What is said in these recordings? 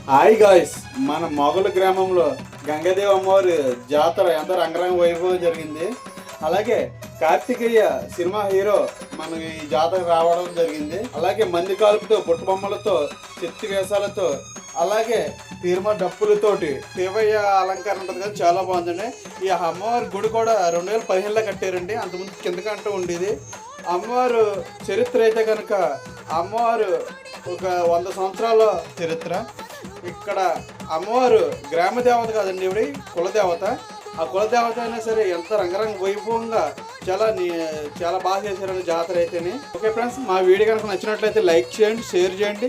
Hi guys, మన మొగలు గ్రామంలో గంగాదేవి అమ్మవారి జాతర ఎంత రంగరంగ వైభవం జరిగింది. అలాగే కార్తికేయ సినిమా హీరో మనకి ఈ జాతర రావడం జరిగింది. అలాగే మంది కాల్పుతో బుట్టబొమ్మలతో చెత్తి వేషాలతో అలాగే తీర్మ డప్పులతోటి శివయ్య అలంకరణ ఉంటుంది కదా, చాలా బాగుందండి. ఈ అమ్మవారి గుడి కూడా 2015లో కట్టారండి. అంతకుముందు కిందకంటూ ఉండేది. అమ్మవారు చరిత్ర అయితే కనుక అమ్మవారు ఒక 100 సంవత్సరాల చరిత్ర. ఇక్కడ అమ్మవారు గ్రామ దేవత కాదండి, ఇవి కులదేవత. ఆ కులదేవత అయినా సరే ఎంత రంగరంగ వైభవంగా చాలా బాగా చేశారండి జాతర అయితేనే. ఓకే ఫ్రెండ్స్, మా వీడియో కనుక నచ్చినట్లయితే లైక్ చేయండి, షేర్ చేయండి,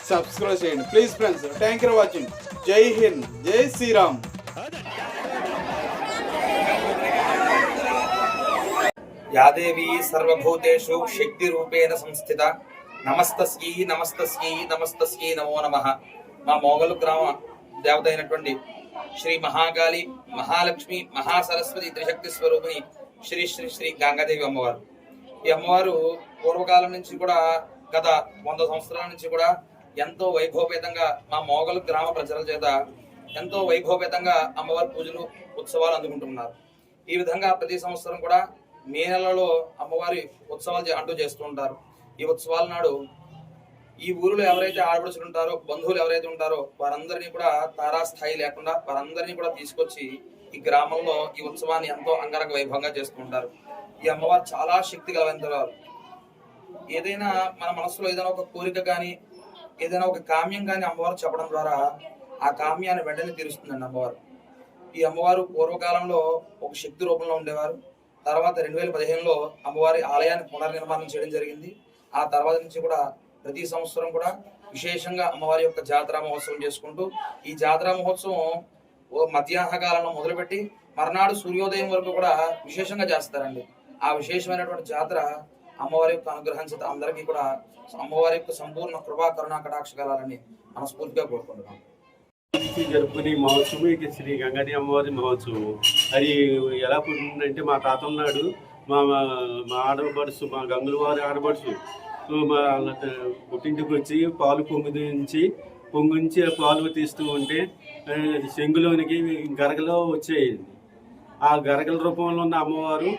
సబ్స్క్రైబ్ చేయండి please friends. Thank you for watching. జై హింద్, జై శ్రీరామ్. యాదేవి సర్వభూతేషు శక్తి రూపేణ సంస్థిత. నమస్తస్యై నమస్తస్యై నమస్తస్యై నమో నమః. మా మోగలు గ్రామ దేవత అయినటువంటి శ్రీ మహాకాళి, మహాలక్ష్మి, మహాసరస్వతి త్రిశక్తి స్వరూపిణి శ్రీ శ్రీ శ్రీ గంగాదేవి అమ్మవారు. ఈ అమ్మవారు పూర్వకాలం నుంచి కూడా గత 100 సంవత్సరాల నుంచి కూడా ఎంతో వైభవపేతంగా మా మోగలు గ్రామ ప్రజల చేత ఎంతో వైభవపేతంగా అమ్మవారి పూజలు, ఉత్సవాలు అందుకుంటున్నారు. ఈ విధంగా ప్రతి సంవత్సరం కూడా మే నెలలో అమ్మవారి ఉత్సవాలు అంటూ చేస్తూ ఉంటారు. ఈ ఉత్సవాల నాడు ఈ ఊరిలో ఎవరైతే ఆడపడుచులు ఉంటారో, బంధువులు ఎవరైతే ఉంటారో వారందరినీ కూడా తారాస్థాయి లేకుండా వారందరినీ కూడా తీసుకొచ్చి ఈ గ్రామంలో ఈ ఉత్సవాన్ని ఎంతో అంగరంగ వైభవంగా చేస్తూ ఉంటారు. ఈ అమ్మవారు చాలా శక్తి గలవంతురాలు. ఏదైనా మన మనసులో ఏదైనా ఒక కోరిక కానీ ఏదైనా ఒక కామ్యం కానీ అమ్మవారు చెప్పడం ద్వారా ఆ కామ్యాన్ని వెంటనే తీరుస్తుందండి అమ్మవారు. ఈ అమ్మవారు పూర్వకాలంలో ఒక శక్తి రూపంలో ఉండేవారు. తర్వాత 2015లో అమ్మవారి ఆలయాన్ని పునర్నిర్మాణం చేయడం జరిగింది. ఆ తర్వాత నుంచి కూడా ప్రతి సంవత్సరం కూడా విశేషంగా అమ్మవారి యొక్క జాతరా మహోత్సవం చేసుకుంటూ ఈ జాతరా మహోత్సవం మధ్యాహ్న కాలంలో మొదలుపెట్టి మర్నాడు సూర్యోదయం వరకు కూడా విశేషంగా చేస్తారండి. ఆ విశేషమైనటువంటి జాతర అమ్మవారి యొక్క అనుగ్రహం చేత అందరికీ కూడా అమ్మవారి యొక్క సంపూర్ణ కృపా కరుణా కటాక్ష కలాలని మనస్ఫూర్తిగా కోరుకుంటున్నాం. జరుపుకునే మహోత్సవం ఇక శ్రీ గంగాదేవి అమ్మవారి మహోత్సవం. అది ఎలా పుట్టిందంటే మా తాతల నాడు మా ఆడపడుచు, మా గంగుల వారి ఆడపడుచు మా పుట్టింటికి వచ్చి పాలు పొంగించి ఆ పాలు తీస్తూ ఉంటే చెంగులోనికి గరగలో వచ్చేయండి. ఆ గరగల రూపంలో ఉన్న అమ్మవారు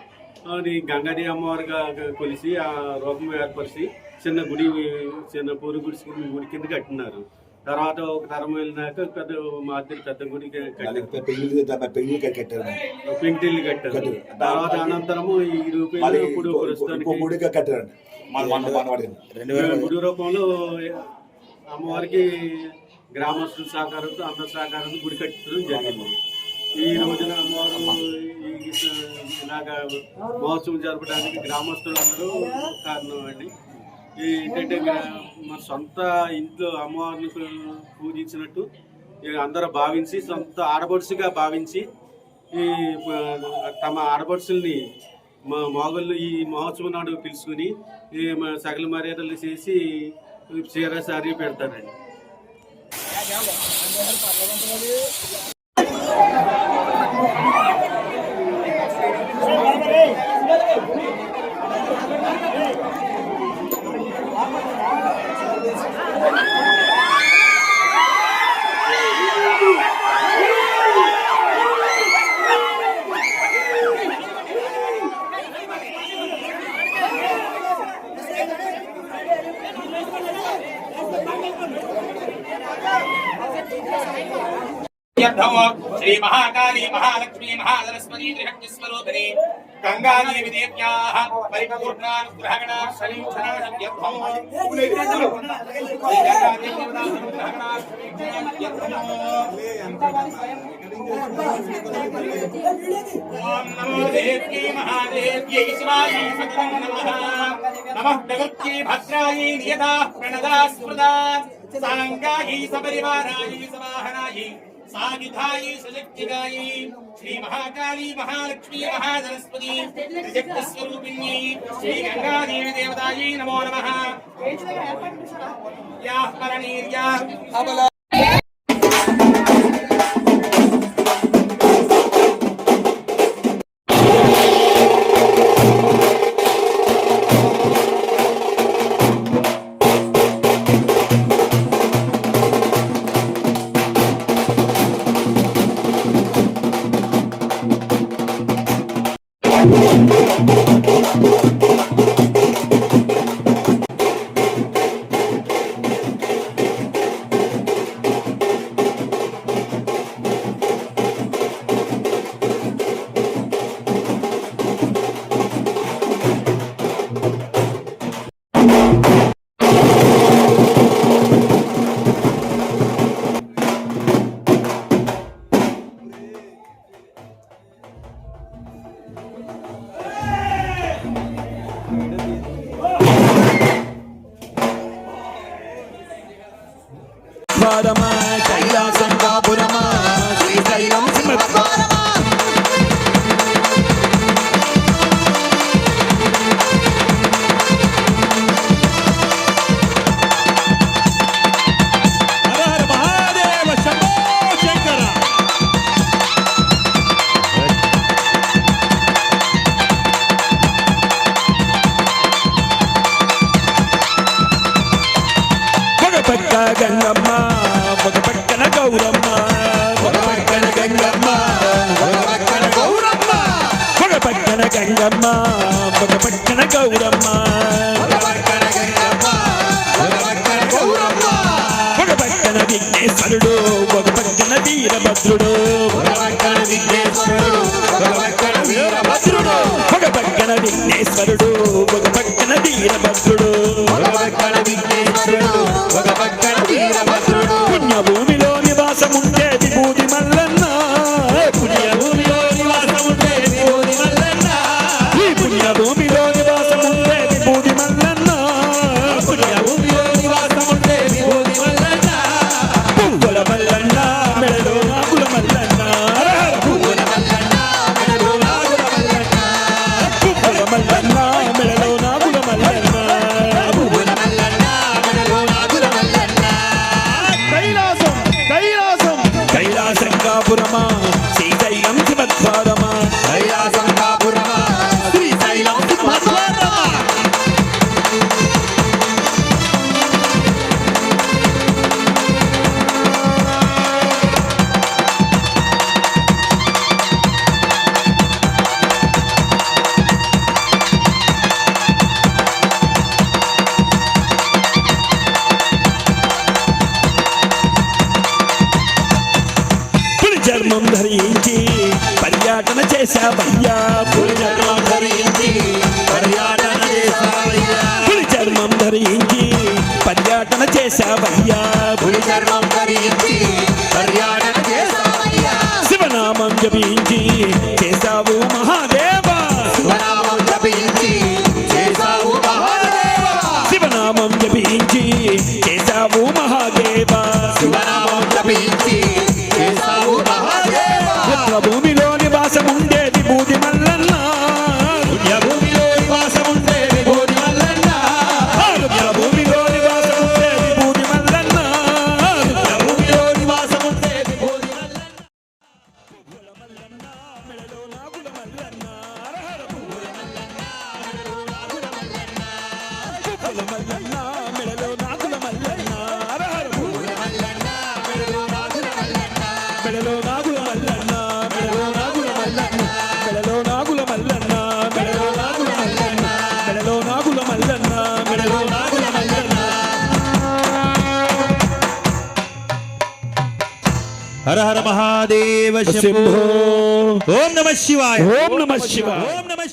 గంగాదేవి అమ్మవారిగా కొలిసి ఆ రూపం ఏర్పరిచి చిన్న పూరి గుడి కింద కట్టినారు. తర్వాత ఒక తరం వెళ్ళినాక పెద్ద గుడికి పెంకిటిల్లు కట్టారు. తర్వాత అనంతరము ఈ రూపాయలు ఇప్పుడు గుడి రూపంలో అమ్మవారికి గ్రామస్తుల సహకారంతో అందరి సహకారంతో గుడి కట్టడం జరిగింది. ఈ రోజున అమ్మవారు ఇలాగా మహోత్సవం జరపడానికి గ్రామస్తులందరూ కారణం అండి. ఏంటంటే మన సొంత ఇంట్లో అమ్మవారిని పూజించినట్టు అందరూ భావించి సొంత ఆడపడుచుగా భావించి ఈ తమ ఆడపడుచుల్ని మా మోగళ్ళు ఈ మహోత్సవం నాడు పిలుచుకుని సకల మర్యాదలు చేసి చీర సారీ పెడతారండి. శ్రీ మహాకాళీ, మహాలక్ష్మి, మహాసరస్వతి త్రిశక్తి స్వరూపిణి గంగాదేవి దేవ్యాః పరిపూర్ణానుగ్రహగణాశ్రయం శరణాగత్యర్థం ఓం నమో దేవ్యై మహాదేవ్యై శివాయై సకలం నమః. నమః ప్రకృత్యై భద్రాయై నియతాః ప్రణదా స్మృతా సాంగాయై సపరివారాయై సవాహనాయై సాగిధాయై సశక్తిగాయై శ్రీ మహాకాళీ, మహాలక్ష్మి, మహాసరస్వతి త్రిశక్తి స్వరూపిణ్యై శ్రీ గంగాదేవి దేవతాయై నమో నమః. యాః పరనీర్యాః ద్వారమా కైలాసం కాపురమా శ్రీశైలం సింహద్వారమా హర హర మహాదేవ శంభో శంకర పక్క గంగమ్మ ఒక పక్కన గౌరమ్మ ఒక పక్కన గంగమ్మ ఒక పక్కన గౌరమ్మ ఒక పక్కన గంగమ్మ ఒక పక్కన గౌరమ్మ ఒక పక్కన గంగమ్మ ఒక పక్కన గౌరమ్మ ఒక పక్కన విఘ్నేశ్వరుడు ఒక పక్కన వీరభద్రుడు ఒక పక్కన విఘ్నేశ్వరుడు ఒక పక్కన వీరభద్రుడు ఒక పక్కన విఘ్నేశ్వరుడు ఒక పక్కన వీరభద్రుడు ఒక పక్కన విఘ్నేశ్వరుడు ఒక పక్కన వీరభద్రుడు పుణ్యభూమిలో నివాసముంటే విభూతి మల్లన్న పుణ్యభూమిలో నివాసముంటే విభూతి మల్లన్న ఈ పుణ్యభూమిలో నివాసముంటే విభూతి మల్లన్న పుణ్యభూమిలో నివాసముంటే విభూతి మల్లన్న పువ్వుల మల్లన్న మెడలో నాగుల మల్లన్న పువ్వుల మల్లన్న మెడలో నాగుల మల్లన్న పువ్వుల మల్లన్న మెడలో నాగుల మల్లన్న పువ్వుల మల్లన్న మెడలో నాగుల మల్లన్న కైలాసం కైలాసం కైలాసం కాపురమా శ్రీశైలం సింహద్వారమా కైలాసం కాపురమా శ్రీశైలం సింహద్వారమా పులి చర్మం ధరించి పర్యటన చేశావయ్యా పులి చర్మం ధరించి పర్యటన చేశావయ్యా పులి చర్మం ధరించి పర్యటన చేశావయ్యా పులి చర్మం ధరించి పర్యటన చేశావయ్యా శివనామం జపించి చేశావు మహాదేవా శివనామం జపించి చేశావు మహాదేవా శివనామం జపించి చేశావు మహాదేవా శివనామం జపించి చేశావు మహాదేవా భూమిలో నివాసముండే విభూతి మల్లన్న పుణ్యభూమిలో నివాసముండే విభూతి మల్లన్న భూమిలో నివాసముండే విభూతి మల్లన్న భూమిలో నివాసముండే విభూతి మల్లన్న మెడలో నాగుల మల్లన్న పువ్వుల మల్లన్న మెడలో నాగుల మల్లన్న పువ్వుల మల్లన్న మెడలో నాగుల మల్లన్న మెడలో నాగుల మల్లన్న మెడలో నాగుల మల్లన్న మెడలో నాగుల మల్లన్న మెడలో నాగుల మల్లన్న మెడలో నాగుల మల్లన్న మెడలో నాగుల మల్లన్న హర హర మహాదేవ శంభో ఓం నమః శివాయ ఓం నమః శివాయ ఓం నమః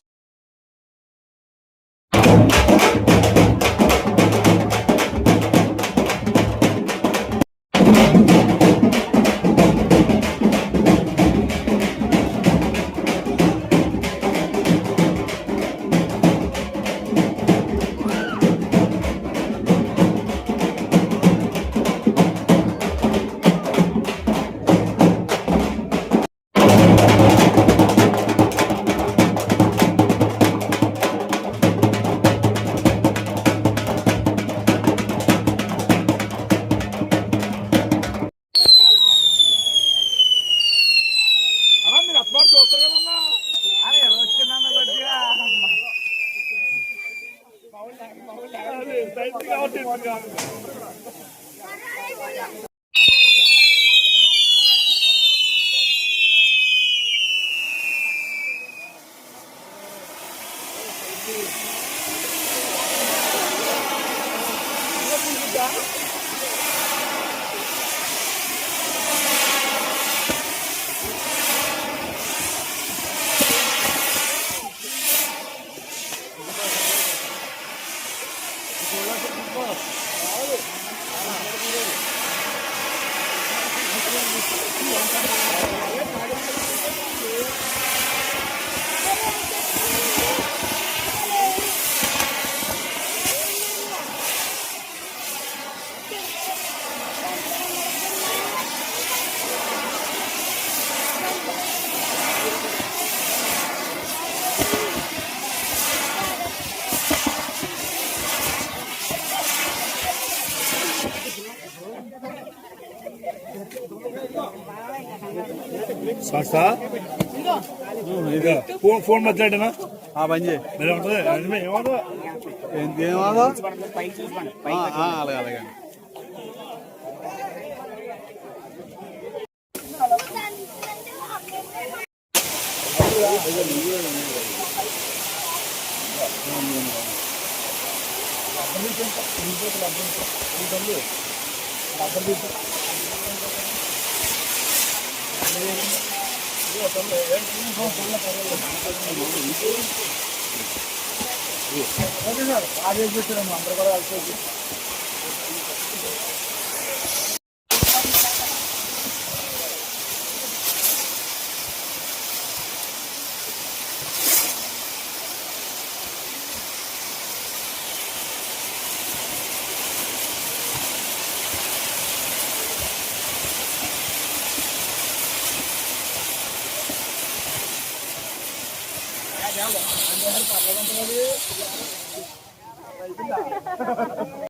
ఫోన్ మాట్లాడినా పని చేయి ఏమవుతుందో ఏమాదో అలాగే అలాగే